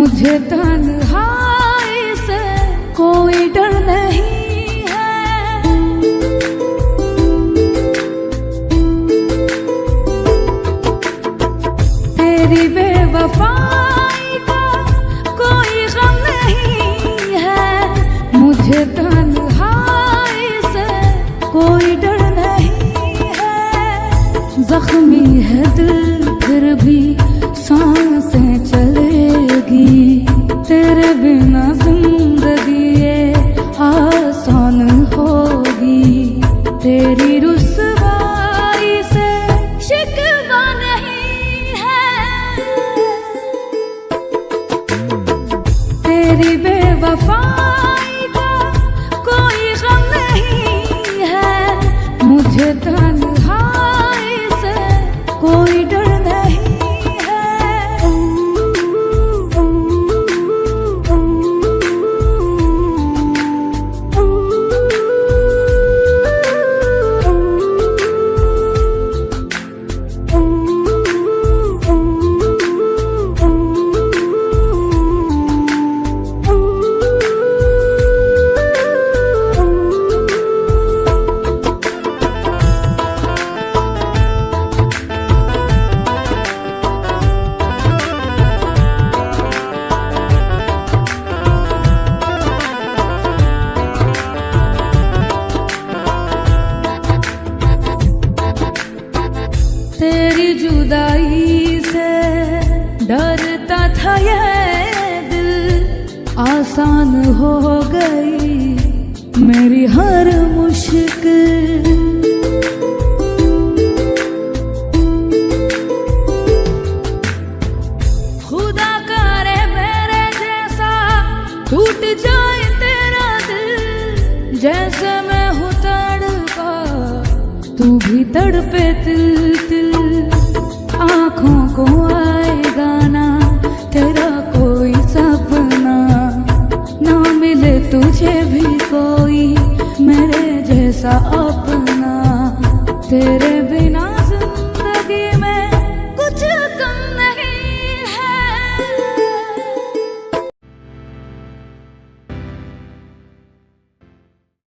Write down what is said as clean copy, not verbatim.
मुझे तन्हाई से कोई डर नहीं है। तेरी बेवफाई का कोई गम नहीं है। मुझे तन्हाई से कोई डर नहीं है। जख्मी है दिल फिर भी सांसें चलेगी। तेरे बिना जिंदगी ये आसान होगी। तेरी रुसवाई से शिकवा नहीं है। तेरी बेवफाई का कोई गम नहीं है। मुझे तन्हाई से कोई डर नहीं। तेरी जुदाई से डरता था ये दिल। आसान हो गई मेरी हर मुश्किल। खुदा करे मेरे जैसा टूट जाए तेरा दिल। जैसे मैं हूँ तड़पा तू भी तड़पे तिल तिल। आँखों को